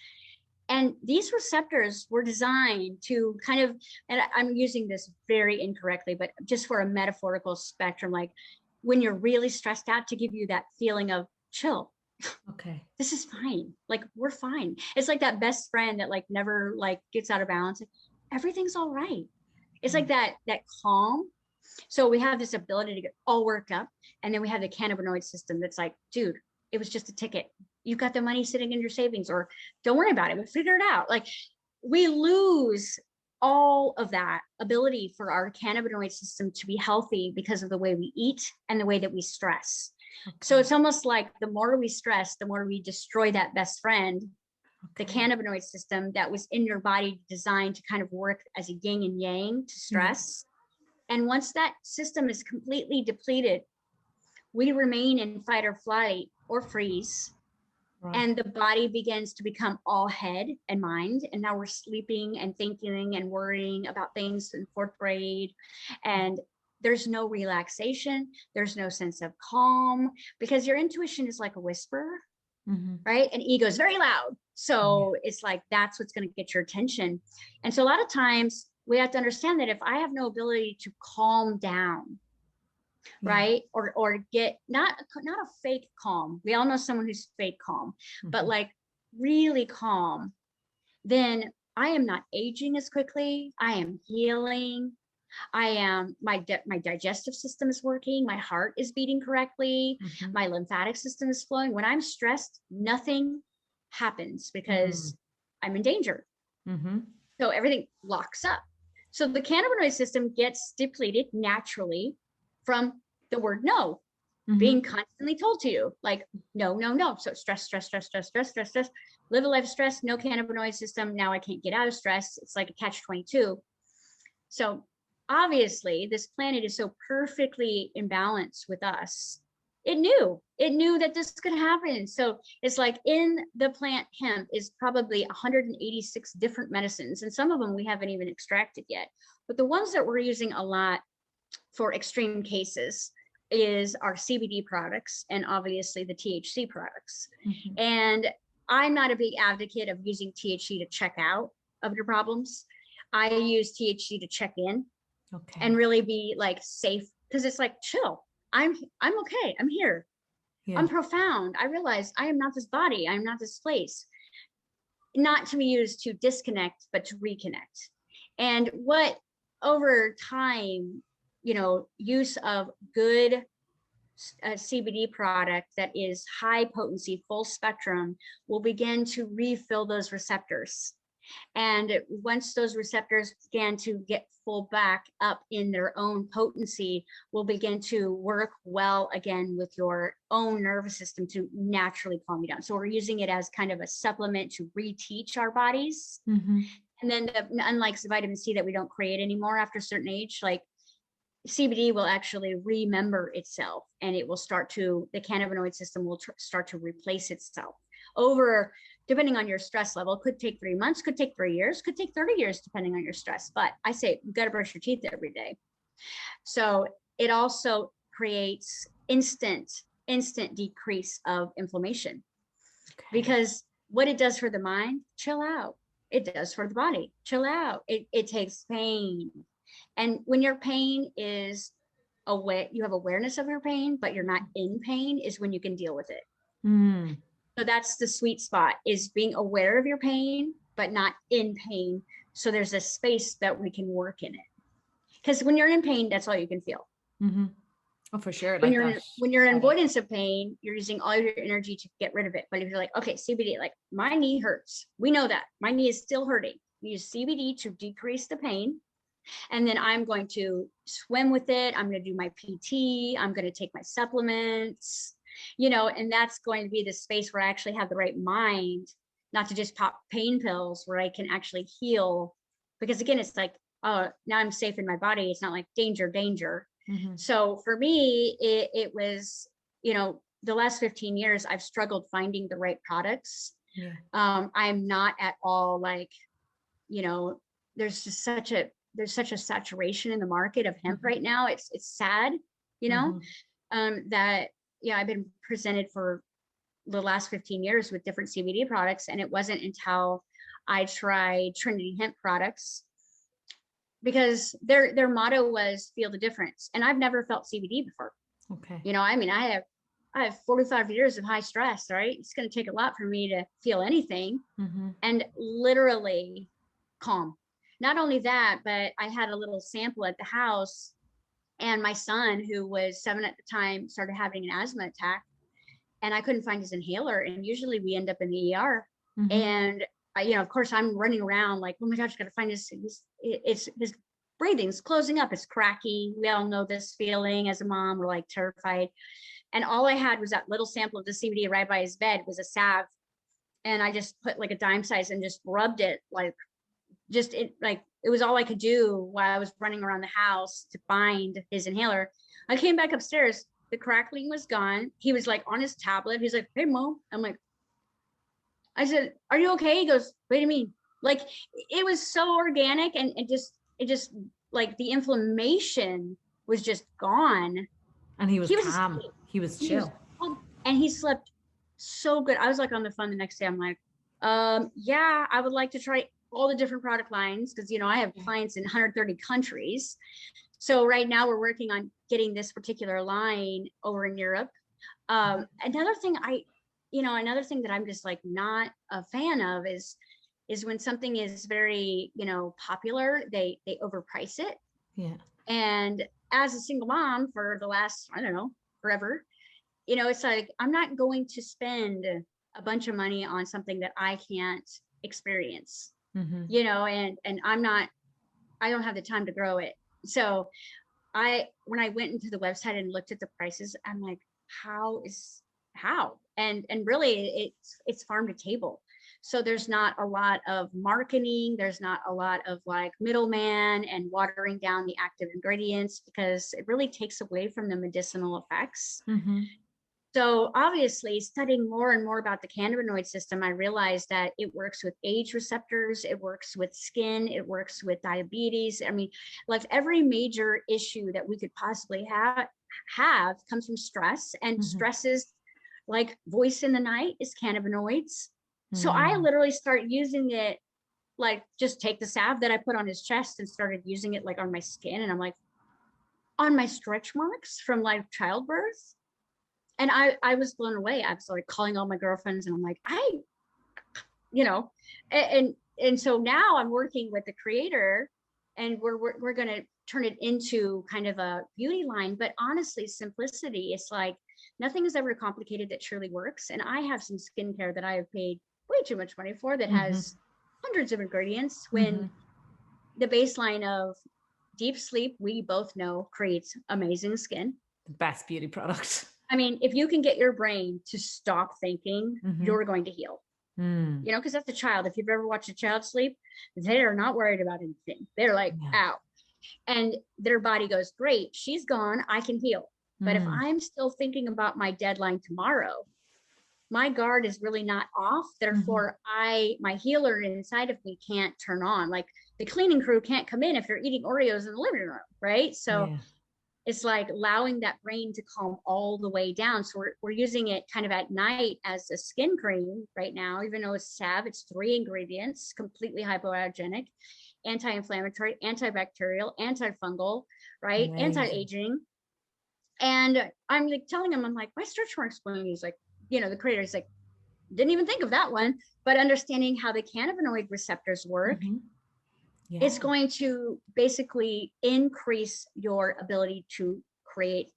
And these receptors were designed to kind of, and I'm using this very incorrectly, but just for a metaphorical spectrum, like when you're really stressed out, to give you that feeling of chill. Okay. This is fine. Like, we're fine. It's like that best friend that like never like gets out of balance. Everything's all right. It's like that calm. So we have this ability to get all worked up. And then we have the cannabinoid system that's like, dude, it was just a ticket. You've got the money sitting in your savings, or don't worry about it. We'll figure it out. Like, we lose all of that ability for our cannabinoid system to be healthy because of the way we eat and the way that we stress. Okay. So it's almost like the more we stress, the more we destroy that best friend, the cannabinoid system that was in your body designed to kind of work as a yin and yang to stress. And once that system is completely depleted, we remain in fight or flight or freeze. Right. And the body begins to become all head and mind. And now we're sleeping and thinking and worrying about things in fourth grade. And there's no relaxation. There's no sense of calm, because your intuition is like a whisper, right? And ego is very loud. So it's like, that's what's going to get your attention. And so a lot of times we have to understand that if I have no ability to calm down, right? Or get not a fake calm. We all know someone who's fake calm, but like really calm, then I am not aging as quickly. I am healing. I am, my digestive system is working. My heart is beating correctly. My lymphatic system is flowing. When I'm stressed, nothing happens because I'm in danger. So everything locks up. So the cannabinoid system gets depleted naturally from the word no, being constantly told to you, like, no, no, no. So stress, live a life of stress, no cannabinoid system. Now I can't get out of stress. It's like a catch-22. So obviously this planet is so perfectly in balance with us. It knew that this could happen. So it's like in the plant hemp is probably 186 different medicines, and some of them we haven't even extracted yet. But the ones that we're using a lot for extreme cases is our CBD products and obviously the THC products. Mm-hmm. And I'm not a big advocate of using THC to check out of your problems. I use THC to check in and really be like safe, because it's like, chill. I'm okay. I'm here. Yeah. I'm profound. I realize I am not this body. I'm not this place. Not to be used to disconnect, but to reconnect. And what over time, use of good CBD product that is high potency, full spectrum, will begin to refill those receptors. And once those receptors begin to get full back up in their own potency, will begin to work well again with your own nervous system to naturally calm you down. So we're using it as kind of a supplement to reteach our bodies. Mm-hmm. And then unlike the vitamin C that we don't create anymore after a certain age, like CBD will actually remember itself, and it will start to, the cannabinoid system will start to replace itself over, depending on your stress level. Could take 3 months, could take 3 years, could take 30 years, depending on your stress. But I say you got to brush your teeth every day. So it also creates instant decrease of inflammation. Okay. Because what it does for the mind, chill out. It does for the body, chill out. It takes pain. And when your pain is aware, you have awareness of your pain, but you're not in pain, is when you can deal with it. Mm. So that's the sweet spot, is being aware of your pain, but not in pain. So there's a space that we can work in it. Because when you're in pain, that's all you can feel. Mm-hmm. Oh, for sure. When you're in avoidance of pain, you're using all your energy to get rid of it. But if you're like, okay, CBD, like my knee hurts. We know that my knee is still hurting. We use CBD to decrease the pain. And then I'm going to swim with it. I'm going to do my PT. I'm going to take my supplements, and that's going to be the space where I actually have the right mind, not to just pop pain pills, where I can actually heal. Because again, it's like, oh, now I'm safe in my body. It's not like danger. Mm-hmm. So for me, it was, the last 15 years, I've struggled finding the right products. Yeah. I'm not at all like, there's such a saturation in the market of hemp right now. It's sad, that, I've been presented for the last 15 years with different CBD products. And it wasn't until I tried Trinity Hemp products, because their motto was feel the difference. And I've never felt CBD before. Okay. I have 45 years of high stress, right? It's going to take a lot for me to feel anything. Mm-hmm. And literally calm. Not only that, but I had a little sample at the house, and my son, who was 7 at the time, started having an asthma attack, and I couldn't find his inhaler. And usually we end up in the ER. Mm-hmm. And of course I'm running around like, oh my gosh, got to find his breathing's closing up. It's cracky. We all know this feeling as a mom. We're like terrified. And all I had was that little sample of the CBD right by his bed, was a salve. And I just put like a dime size and just rubbed it, it was all I could do while I was running around the house to find his inhaler. I came back upstairs. The crackling was gone. He was like on his tablet. He's like, hey, Mom. I'm like, I said, are you okay? He goes, what do you mean? Like, it was so organic, and it just like the inflammation was just gone. And he was calm. He was chill. And he slept so good. I was like on the phone the next day. I'm like, yeah, I would like to try all the different product lines, because I have clients in 130 countries. So right now we're working on getting this particular line over in Europe. Another thing that I'm just like not a fan of is when something is very, popular, they overprice it. Yeah. And as a single mom for the last, I don't know, forever, it's like, I'm not going to spend a bunch of money on something that I can't experience. Mm-hmm. And I don't have the time to grow it. So when I went into the website and looked at the prices, I'm like, how? And really it's farm to table. So there's not a lot of marketing. There's not a lot of like middleman and watering down the active ingredients, because it really takes away from the medicinal effects. Mm-hmm. So obviously, studying more and more about the cannabinoid system, I realized that it works with age receptors, it works with skin, it works with diabetes. I mean, like every major issue that we could possibly have comes from stress, and Mm-hmm. stress is like voice in the night is cannabinoids. So I Mm. literally start using it, like just take the salve that I put on his chest and started using it like on my skin. And I'm like, on my stretch marks from like childbirth. And I was blown away. I was like calling all my girlfriends and I'm like, you know, and so now I'm working with the creator, and we're going to turn it into kind of a beauty line. But honestly, simplicity, it's like nothing is ever complicated that truly works. And I have some skincare that I have paid way too much money for that Mm-hmm. has hundreds of ingredients, Mm-hmm. when the baseline of deep sleep, we both know, creates amazing skin. The best beauty product. I mean, if you can get your brain to stop thinking, Mm-hmm. you're going to heal. Mm. You know, because that's a child. If you've ever watched a child sleep, they're not worried about anything. They're like, Yeah. out. And their body goes, great, she's gone, I can heal. But if Mm. I'm still thinking about my deadline tomorrow, my guard is really not off. Therefore, my healer inside of me can't turn on. Like the cleaning crew can't come in if you're eating Oreos in the living room, right? So Yeah. it's like allowing that brain to calm all the way down. So we're using it kind of at night as a skin cream right now, even though it's salve. It's 3 ingredients, completely hypoallergenic, anti-inflammatory, antibacterial, antifungal, right? Amazing. Anti-aging. And I'm like telling him, I'm like, my stretch marks bloom. He's like, you know, the creator is like, didn't even think of that one. But understanding how the cannabinoid receptors work, Mm-hmm. Yeah. it's going to basically increase your ability to create,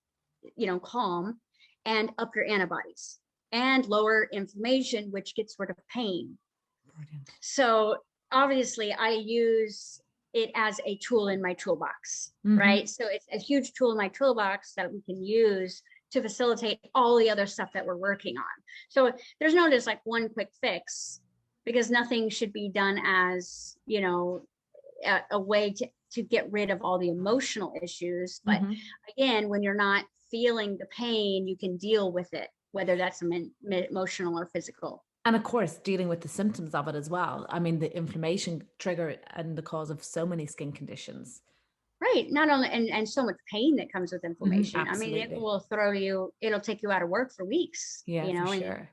you know, calm, and up your antibodies and lower inflammation, which gets rid of pain. Brilliant. So obviously I use it as a tool in my toolbox, Mm-hmm. right? So it's a huge tool in my toolbox that we can use to facilitate all the other stuff that we're working on. So there's no just like one quick fix, because nothing should be done as, you know, a way to get rid of all the emotional issues. But Mm-hmm. again, when you're not feeling the pain, you can deal with it, whether that's emotional or physical. And of course, dealing with the symptoms of it as well. I mean, the inflammation trigger and the cause of so many skin conditions. Right. Not only, and so much pain that comes with inflammation. I mean, it will it'll take you out of work for weeks. Yeah, you know, for and sure.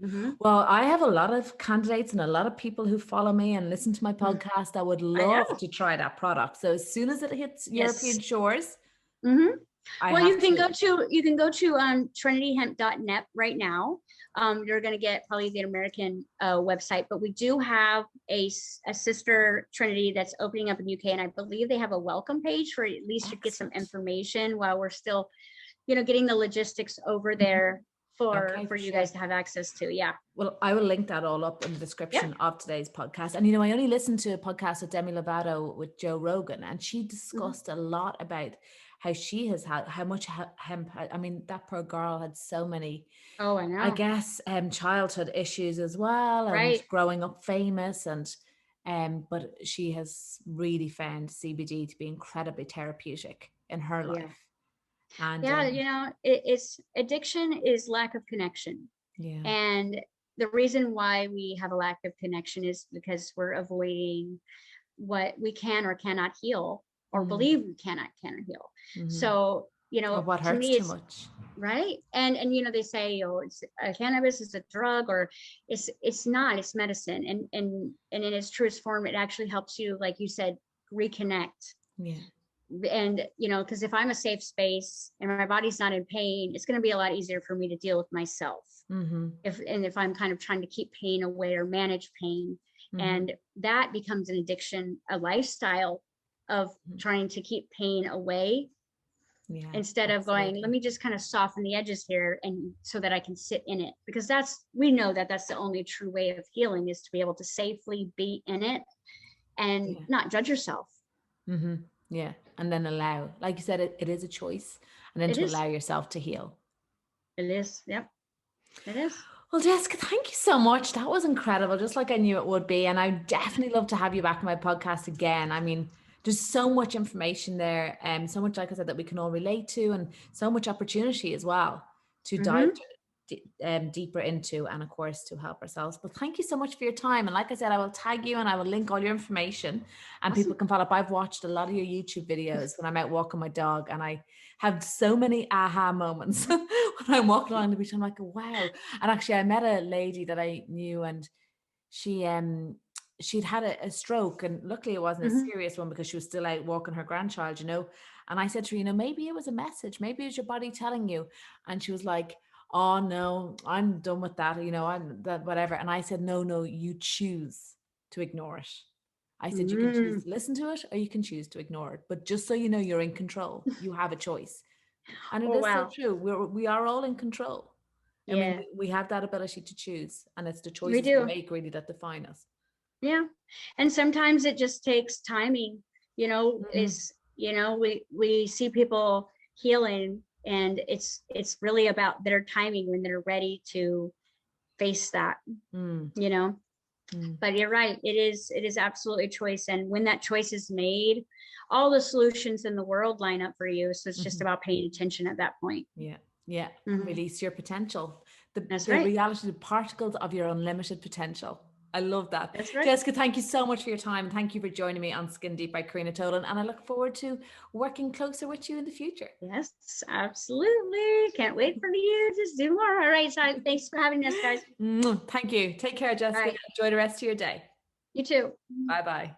Mm-hmm. Well, I have a lot of candidates and a lot of people who follow me and listen to my podcast that would love to try that product. So as soon as it hits European shores, Mm-hmm. Well, you can to. go to trinitihemp.net right now. You're going to get probably the American website, but we do have a sister Trinity that's opening up in UK, and I believe they have a welcome page where at least you get some information while we're still, you know, getting the logistics over there for you guys to have access to. Yeah. Well, I will link that all up in the description of today's podcast. And, you know, I only listened to a podcast with Demi Lovato with Joe Rogan, and she discussed a lot about how she has had, how much hemp, I mean, that poor girl had so many, oh, I know, I guess, childhood issues as well, and growing up famous, and but she has really found CBD to be incredibly therapeutic in her life. And you know, it's addiction is lack of connection. Yeah. And the reason why we have a lack of connection is because we're avoiding what we can or cannot heal, or believe we cannot heal. So, you know, what hurts to me, too much. Right. And, you know, they say, oh, it's cannabis is a drug, or it's not, it's medicine. And in its truest form, it actually helps you, like you said, reconnect. Yeah. And, you know, because if I'm a safe space and my body's not in pain, it's going to be a lot easier for me to deal with myself. If I'm kind of trying to keep pain away or manage pain, and that becomes an addiction, a lifestyle of trying to keep pain away, instead of going, let me just kind of soften the edges here, and so that I can sit in it, because we know that that's the only true way of healing, is to be able to safely be in it and not judge yourself. Yeah. And then allow, like you said, it is a choice, and then allow yourself to heal. It is. Yep. It is. Well, Jessica, thank you so much. That was incredible, just like I knew it would be. And I definitely love to have you back on my podcast again. I mean, there's so much information there, and so much, like I said, that we can all relate to, and so much opportunity as well to dive Mm-hmm. deeper into, and of course to help ourselves. But thank you so much for your time. And like I said, I will tag you and I will link all your information, and people Awesome. can follow up. I've watched a lot of your YouTube videos when I'm out walking my dog, and I have so many aha moments when I'm walking along the beach. I'm like, wow. And actually I met a lady that I knew, and she she'd had a stroke, and luckily it wasn't a Mm-hmm. serious one because she was still out walking her grandchild, you know. And I said to her, you know, maybe it was a message, maybe it was your body telling you. And she was like, oh no, I'm done with that, you know, I'm that whatever. And I said, no, you choose to ignore it. I said you can choose Mm. to listen to it or you can choose to ignore it, but just so you know, you're in control, you have a choice. And it Oh, is so wow. true, we are all in control. I mean, Yeah, we have that ability to choose, and it's the we choices we do. make really that define us. Yeah. And sometimes it just takes timing, Mhm. we see people healing, and it's really about their timing when they're ready to face that, Mm, you know. mm. But you're right, it is absolutely a choice. And when that choice is made, all the solutions in the world line up for you. So it's just Mhm. about paying attention at that point. Yeah, yeah. Mhm. Release your potential. The That's the right. reality, the particles of your unlimited potential. I love that. That's right. Jessica, thank you so much for your time. Thank you for joining me on Skin Deep by Corinna Tolan. And I look forward to working closer with you in the future. Yes, absolutely. Can't wait for you to do more. All right. So thanks for having us, guys. Thank you. Take care, All Jessica. right. Enjoy the rest of your day. You too. Bye bye.